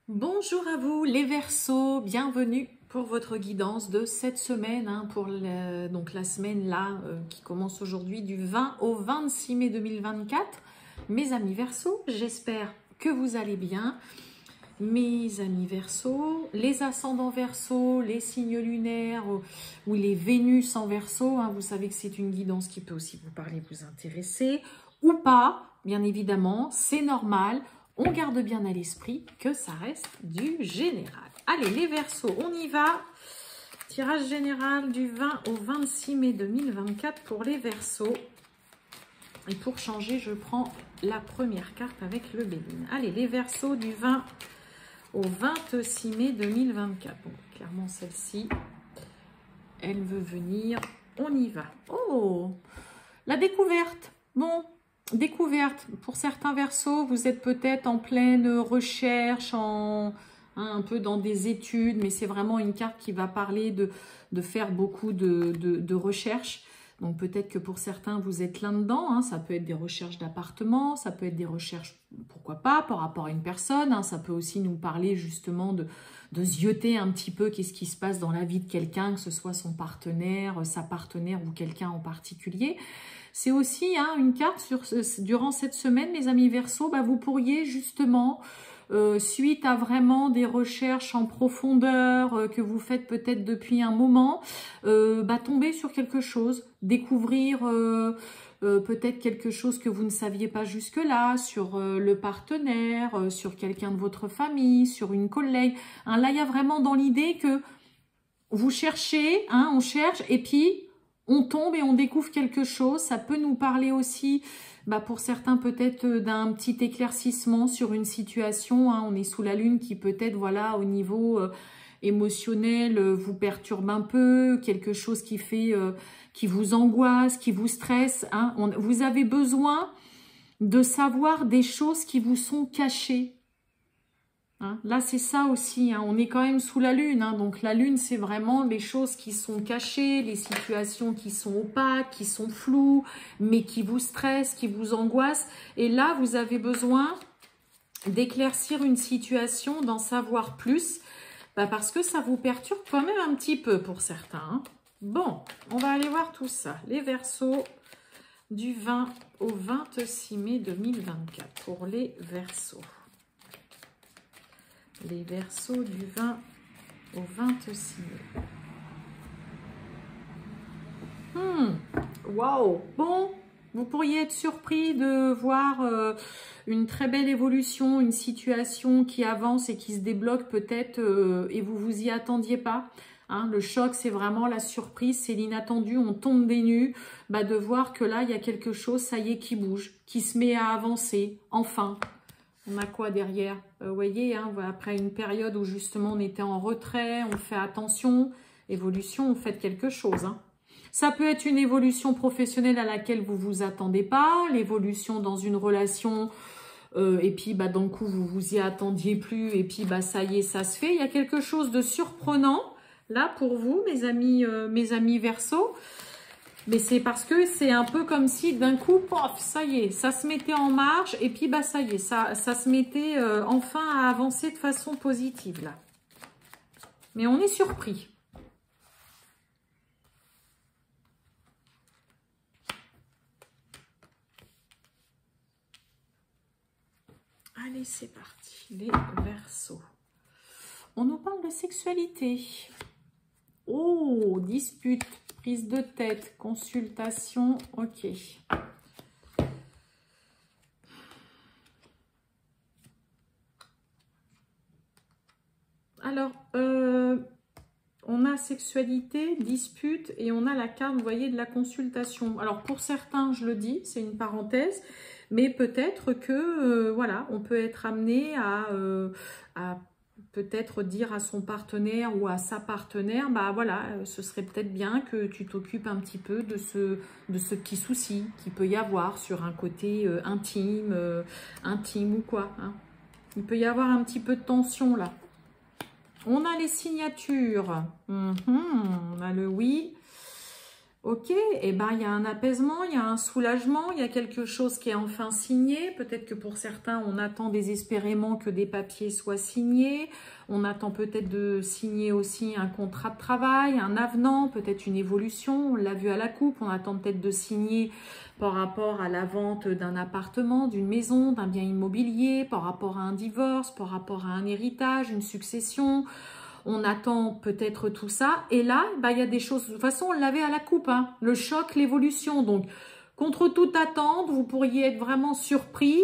Bonjour à vous les Verseaux, bienvenue pour votre guidance de cette semaine, pour donc la semaine là qui commence aujourd'hui du 20 au 26 mai 2024. Mes amis Verseaux, j'espère que vous allez bien. Mes amis Verseaux, les ascendants Verseaux, les signes lunaires ou les Vénus en Verseau, vous savez que c'est une guidance qui peut aussi vous parler, vous intéresser ou pas, bien évidemment, c'est normal. On garde bien à l'esprit que ça reste du général. Allez, les Verseaux, on y va. Tirage général du 20 au 26 mai 2024 pour les Verseaux. Et pour changer, je prends la première carte avec le Béline. Allez, les Verseaux du 20 au 26 mai 2024. Bon, clairement, celle-ci, elle veut venir. On y va. Oh, la découverte. Bon, découverte. Pour certains Verseaux, vous êtes peut-être en pleine recherche, un peu dans des études, mais c'est vraiment une carte qui va parler de faire beaucoup de recherches. Donc peut-être que pour certains, vous êtes là-dedans. Ça peut être des recherches d'appartement, ça peut être des recherches, pourquoi pas, par rapport à une personne. Ça peut aussi nous parler justement de zioter un petit peu qu'est-ce qui se passe dans la vie de quelqu'un, que ce soit son partenaire, sa partenaire ou quelqu'un en particulier. C'est aussi une carte durant cette semaine, mes amis Verseaux, vous pourriez justement, suite à vraiment des recherches en profondeur que vous faites peut-être depuis un moment, tomber sur quelque chose, découvrir peut-être quelque chose que vous ne saviez pas jusque-là, sur le partenaire, sur quelqu'un de votre famille, sur une collègue. Là, il y a vraiment dans l'idée que vous cherchez, on cherche, et puis on tombe et on découvre quelque chose. Ça peut nous parler aussi, pour certains peut-être d'un petit éclaircissement sur une situation. On est sous la lune qui peut-être, voilà, au niveau émotionnel, vous perturbe un peu, quelque chose qui fait, qui vous angoisse, qui vous stresse. Vous avez besoin de savoir des choses qui vous sont cachées. Là, c'est ça aussi, on est quand même sous la lune, donc la lune, c'est vraiment les choses qui sont cachées, les situations qui sont opaques, qui sont floues, mais qui vous stressent, qui vous angoissent. Et là, vous avez besoin d'éclaircir une situation, d'en savoir plus, parce que ça vous perturbe quand même un petit peu pour certains. Bon, on va aller voir tout ça. Les Verseaux du 20 au 26 mai 2024 pour les Verseaux. Les Verseaux du 20 au 26 mai. Waouh! Bon, vous pourriez être surpris de voir une très belle évolution, une situation qui avance et qui se débloque peut-être et vous y attendiez pas. Le choc, c'est vraiment la surprise, c'est l'inattendu, on tombe des nues, de voir que là, il y a quelque chose, ça y est, qui bouge, qui se met à avancer, enfin. On a quoi derrière? Vous voyez, après une période où justement on était en retrait, on fait attention, évolution, on fait quelque chose. Ça peut être une évolution professionnelle à laquelle vous vous attendez pas, l'évolution dans une relation, et puis d'un coup vous vous y attendiez plus, et puis ça y est, ça se fait. Il y a quelque chose de surprenant là pour vous, mes amis Verseaux. Mais c'est parce que c'est un peu comme si d'un coup, pof, ça y est, ça se mettait en marche et puis ça y est, ça se mettait enfin à avancer de façon positive là. Mais on est surpris. Allez, c'est parti, les Verseaux. On nous parle de sexualité. Oh, dispute, prise de tête, consultation, ok. Alors, on a sexualité, dispute et on a la carte, vous voyez, de la consultation. Alors, pour certains, je le dis, c'est une parenthèse, mais peut-être que, voilà, on peut être amené à peut-être dire à son partenaire ou à sa partenaire, voilà, ce serait peut-être bien que tu t'occupes un petit peu de ce petit souci qu'il peut y avoir sur un côté intime ou quoi. Il peut y avoir un petit peu de tension là. On a les signatures. On a le oui, Ok, eh ben, il y a un apaisement, il y a un soulagement, il y a quelque chose qui est enfin signé. Peut-être que pour certains, on attend désespérément que des papiers soient signés. On attend peut-être de signer aussi un contrat de travail, un avenant, peut-être une évolution. On l'a vu à la coupe, on attend peut-être de signer par rapport à la vente d'un appartement, d'une maison, d'un bien immobilier, par rapport à un divorce, par rapport à un héritage, une succession. On attend peut-être tout ça. Et là, bah, il y a des choses... De toute façon, on l'avait à la coupe, hein, le choc, l'évolution. Donc, contre toute attente, vous pourriez être vraiment surpris.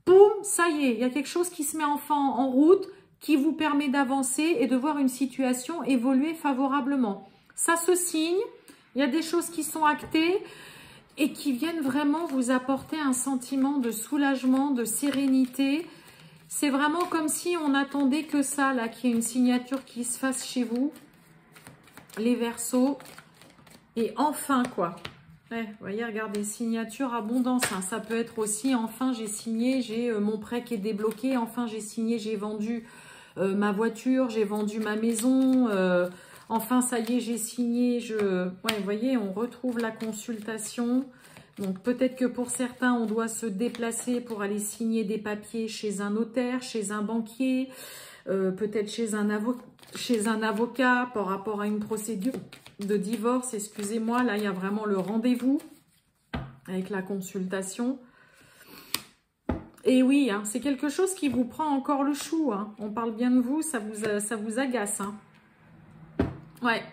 Boum, ça y est, il y a quelque chose qui se met enfin en route, qui vous permet d'avancer et de voir une situation évoluer favorablement. Ça se signe, il y a des choses qui sont actées et qui viennent vraiment vous apporter un sentiment de soulagement, de sérénité. C'est vraiment comme si on attendait que ça, là, qu'il y ait une signature qui se fasse chez vous, les Verseaux. Et enfin, quoi. Ouais, vous voyez, regardez, signature, abondance. Hein. Ça peut être aussi, enfin, j'ai signé, j'ai mon prêt qui est débloqué. Enfin, j'ai signé, j'ai vendu ma voiture, j'ai vendu ma maison. Enfin, ça y est, j'ai signé. Ouais, vous voyez, on retrouve la consultation. Donc, peut-être que pour certains, on doit se déplacer pour aller signer des papiers chez un notaire, chez un banquier, peut-être chez un avocat par rapport à une procédure de divorce. Excusez-moi, là, il y a vraiment le rendez-vous avec la consultation. Et oui, hein, c'est quelque chose qui vous prend encore le chou. Hein. On parle bien de vous, ça vous agace. Hein. Ouais.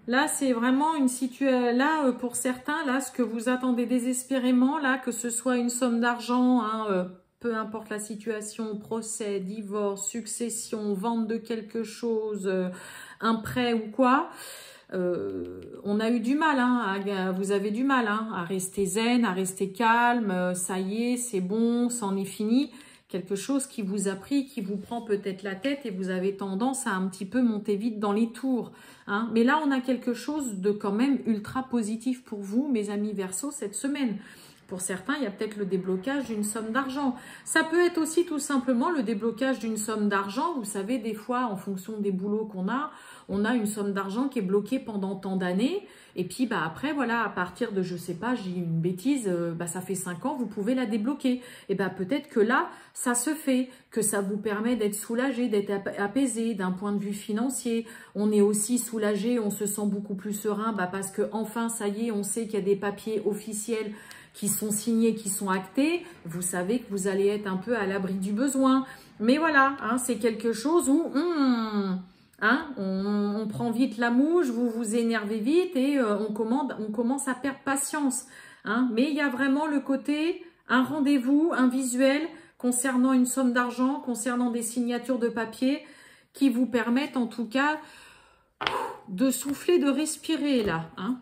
Là, c'est vraiment une situation, là, pour certains, là, ce que vous attendez désespérément, là, que ce soit une somme d'argent, hein, peu importe la situation, procès, divorce, succession, vente de quelque chose, un prêt ou quoi, on a eu du mal, hein, vous avez du mal hein, à rester zen, à rester calme, ça y est, c'est bon, c'en est fini. Quelque chose qui vous a pris, qui vous prend peut-être la tête et vous avez tendance à un petit peu monter vite dans les tours. Hein. Mais là, on a quelque chose de quand même ultra positif pour vous, mes amis Verseaux, cette semaine. Pour certains, il y a peut-être le déblocage d'une somme d'argent. Ça peut être aussi tout simplement le déblocage d'une somme d'argent. Vous savez, des fois, en fonction des boulots qu'on a, on a une somme d'argent qui est bloquée pendant tant d'années. Et puis, bah, après, voilà, à partir de, je sais pas, j'ai une bêtise, bah, ça fait 5 ans, vous pouvez la débloquer. Et bah, peut-être que là, ça se fait, que ça vous permet d'être soulagé, d'être apaisé d'un point de vue financier. On est aussi soulagé, on se sent beaucoup plus serein, bah, parce que enfin, ça y est, on sait qu'il y a des papiers officiels qui sont signés, qui sont actés. Vous savez que vous allez être un peu à l'abri du besoin. Mais voilà, hein, c'est quelque chose où... Hein, on prend vite la mouche, vous vous énervez vite et on commence à perdre patience. Hein. Mais il y a vraiment le côté, un rendez-vous, un visuel concernant une somme d'argent, concernant des signatures de papier qui vous permettent en tout cas de souffler, de respirer là. Hein.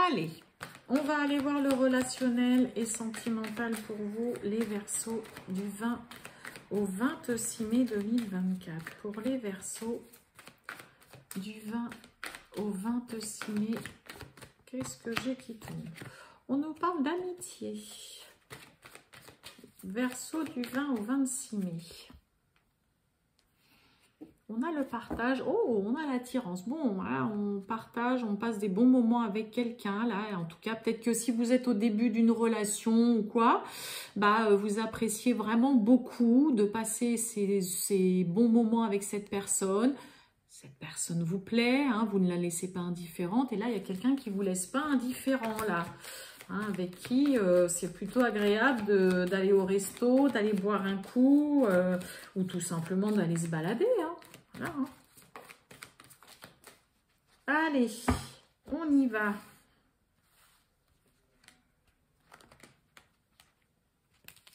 Allez, on va aller voir le relationnel et sentimental pour vous, les Verseaux du 20 au 26 mai 2024. Pour les Verseaux, du 20 au 26 mai, qu'est-ce que j'ai qui tombe? On nous parle d'amitié. Verseau du 20 au 26 mai. On a le partage. Oh, on a l'attirance. Bon, voilà, on partage, on passe des bons moments avec quelqu'un. Là, en tout cas, peut-être que si vous êtes au début d'une relation ou quoi, bah, vous appréciez vraiment beaucoup de passer ces bons moments avec cette personne. Cette personne vous plaît, hein, vous ne la laissez pas indifférente. Et là, il y a quelqu'un qui ne vous laisse pas indifférent, là. Hein, avec qui c'est plutôt agréable d'aller au resto, d'aller boire un coup, ou tout simplement d'aller se balader. Hein. Voilà, hein. Allez, on y va.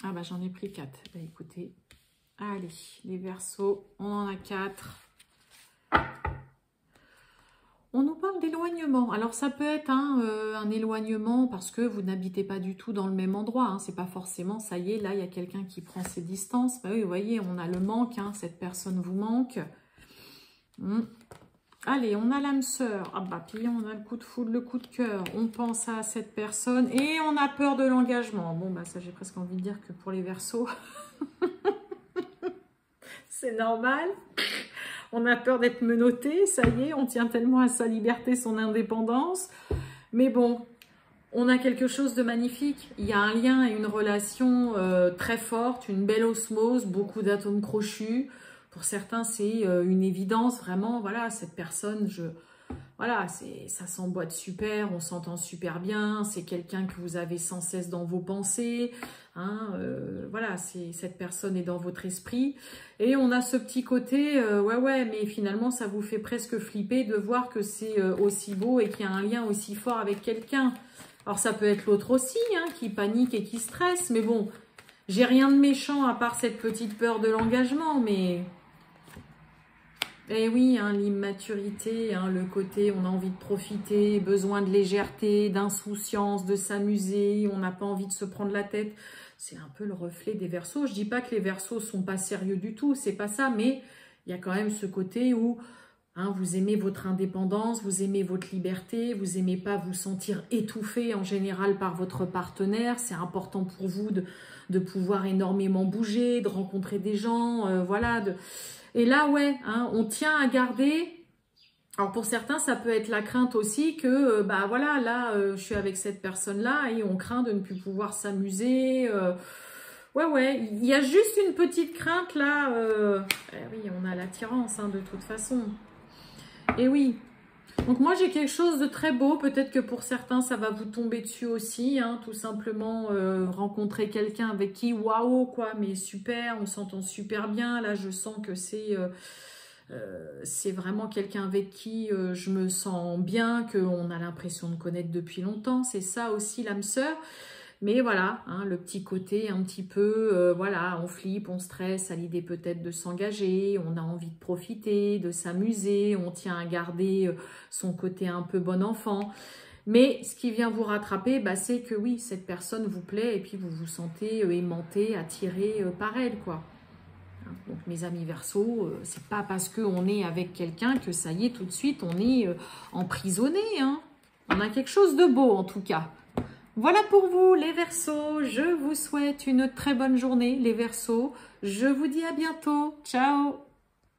Ah bah j'en ai pris 4. Bah écoutez, allez, les Verseaux, on en a 4. On nous parle d'éloignement. Alors, ça peut être un éloignement parce que vous n'habitez pas du tout dans le même endroit. Hein. C'est pas forcément, ça y est, là, il y a quelqu'un qui prend ses distances. Bah oui, vous voyez, on a le manque. Hein. Cette personne vous manque. Allez, on a l'âme sœur. Ah bah, puis on a le coup de foudre, le coup de cœur. On pense à cette personne et on a peur de l'engagement. Bon, bah ça, j'ai presque envie de dire que pour les Verseaux, c'est normal. On a peur d'être menotté, ça y est, on tient tellement à sa liberté, son indépendance. Mais bon, on a quelque chose de magnifique. Il y a un lien et une relation très forte, une belle osmose, beaucoup d'atomes crochus. Pour certains, c'est une évidence, vraiment, voilà, cette personne, voilà, ça s'emboîte super, on s'entend super bien, c'est quelqu'un que vous avez sans cesse dans vos pensées, hein, voilà, cette personne est dans votre esprit. Et on a ce petit côté, ouais, mais finalement, ça vous fait presque flipper de voir que c'est aussi beau et qu'il y a un lien aussi fort avec quelqu'un. Alors, ça peut être l'autre aussi, hein, qui panique et qui stresse, mais bon, j'ai rien de méchant à part cette petite peur de l'engagement, mais... Eh oui, hein, l'immaturité, hein, le côté on a envie de profiter, besoin de légèreté, d'insouciance, de s'amuser, on n'a pas envie de se prendre la tête. C'est un peu le reflet des Verseaux. Je dis pas que les Verseaux sont pas sérieux du tout, c'est pas ça, mais il y a quand même ce côté où hein, vous aimez votre indépendance, vous aimez votre liberté, vous aimez pas vous sentir étouffé en général par votre partenaire. C'est important pour vous de pouvoir énormément bouger, de rencontrer des gens, voilà, Et là, ouais, hein, on tient à garder. Alors pour certains, ça peut être la crainte aussi que, bah voilà, là, je suis avec cette personne-là et on craint de ne plus pouvoir s'amuser. Ouais, il y a juste une petite crainte là. Oui, on a l'attirance, hein, de toute façon. Et oui. Donc moi, j'ai quelque chose de très beau. Peut-être que pour certains, ça va vous tomber dessus aussi. Hein, tout simplement, rencontrer quelqu'un avec qui, waouh, quoi, mais super, on s'entend super bien. Là, je sens que c'est vraiment quelqu'un avec qui je me sens bien, qu'on a l'impression de connaître depuis longtemps. C'est ça aussi l'âme sœur. Mais voilà, hein, le petit côté un petit peu, voilà, on flippe, on stresse à l'idée peut-être de s'engager, on a envie de profiter, de s'amuser, on tient à garder son côté un peu bon enfant. Mais ce qui vient vous rattraper, bah, c'est que oui, cette personne vous plaît et puis vous vous sentez aimanté, attiré par elle, quoi. Donc mes amis Verseaux, c'est pas parce qu'on est avec quelqu'un que ça y est, tout de suite, on est emprisonné, hein. On a quelque chose de beau en tout cas. Voilà pour vous les Verseaux, je vous souhaite une très bonne journée les Verseaux, je vous dis à bientôt, ciao.